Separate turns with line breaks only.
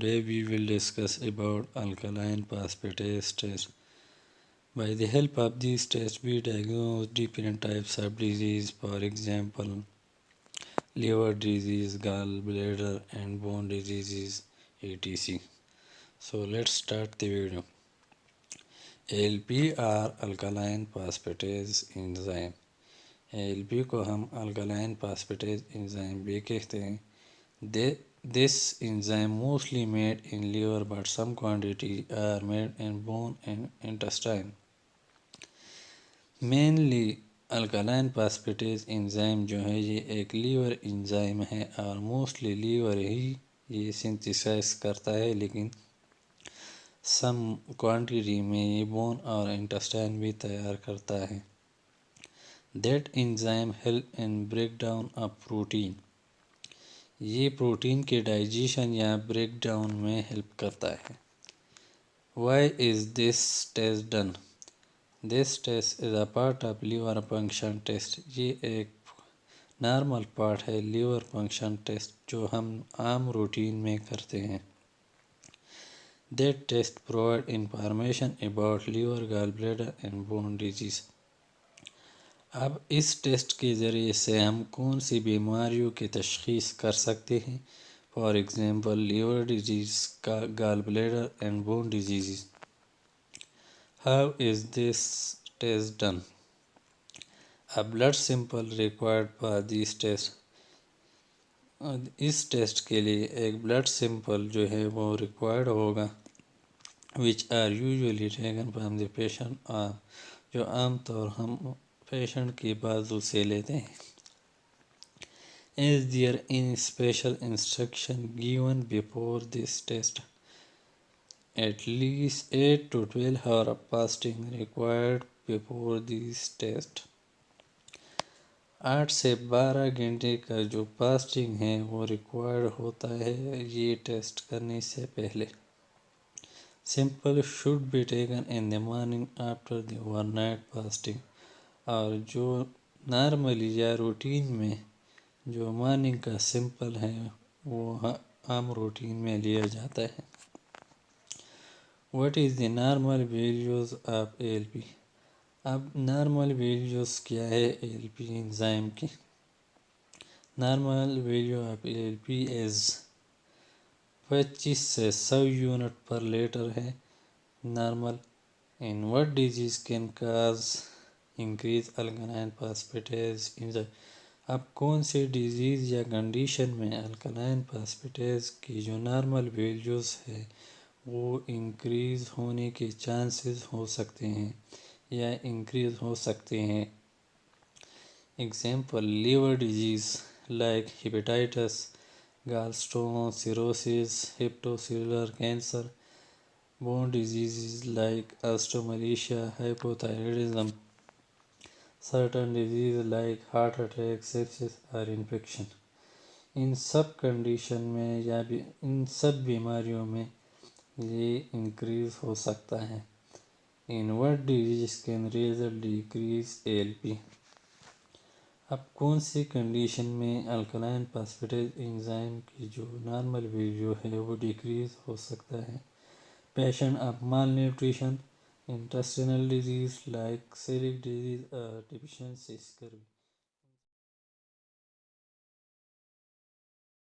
Today we will discuss about alkaline phosphatase test. By the help of these tests, we diagnose different types of disease, for example, liver disease, gallbladder, and bone diseases, etc. So let's start the video. ALP or alkaline phosphatase enzyme. ALP को हम alkaline phosphatase enzyme भी कहते हैं. This enzyme mostly made in liver, but some quantity are made in bone and intestine. Mainly alkaline phosphatase enzyme जो है ये एक liver enzyme है और मोस्टली लीवर ही ये सिंथेसाइज करता है, लेकिन सम क्वांटिटी में ये बोन और इंटेस्टाइन भी तैयार करता है. That enzyme help in breakdown of protein. ये प्रोटीन के डाइजेशन या ब्रेकडाउन में हेल्प करता है. Why is this test done? This test is a part of liver function test. ये एक नॉर्मल पार्ट है लिवर फंक्शन टेस्ट जो हम आम रूटीन में करते हैं. That test provide information about liver, gallbladder and bone disease. अब इस टेस्ट के ज़रिए से हम कौन सी बीमारियों की तशख़ीस कर सकते हैं, for example liver disease, gallbladder and bone diseases. How is this test done? A blood sample required for this test. इस टेस्ट के लिए एक ब्लड सैंपल जो है वो रिक्वायर्ड होगा, which are usually taken from the patient, जो आमतौर हम पेशेंट की बाजू से लेते हैं. Is there any special instruction given before this test? At least 8 to 12 hours of fasting required before this test. 8 से 12 घंटे का जो फास्टिंग है वो रिक्वायर्ड होता है ये टेस्ट करने से पहले. Sample should be taken in the morning after the overnight fasting. और जो नॉर्मली या रूटीन में जो मॉर्निंग का सिंपल है वो आम रूटीन में लिया जाता है. What is the normal values of ALP? अब नॉर्मल वैल्यूज़ क्या है ALP एंजाइम की? Normal value of ALP is 25 से 100 यूनिट पर लीटर है normal. In what disease can cause increase alkaline phosphatase enzyme? अब कौन से डिजीज़ या कंडीशन में अल्कलाइन फास्फेटेज की जो नॉर्मल वैल्यूज़ है वो इंक्रीज़ होने के चांसेस हो सकते हैं या इंक्रीज़ हो सकते हैं. Example liver disease like hepatitis, gallstone, cirrhosis, hepatocellular cancer. Bone diseases like osteomalacia, hypothyroidism. Certain diseases like heart attack, sepsis or infection. इन सब कंडीशन में या इन सब बीमारियों में ये इंक्रीज हो सकता है. In what disease can result decrease ALP? अब कौन सी कंडीशन में अल्कलाइन फास्फेटेज एंजाइम की जो नॉर्मल वैल्यू है वो डिक्रीज हो सकता है? Patient of mall nutrition, intestinal disease like Sellick disease, deficiency scurvy.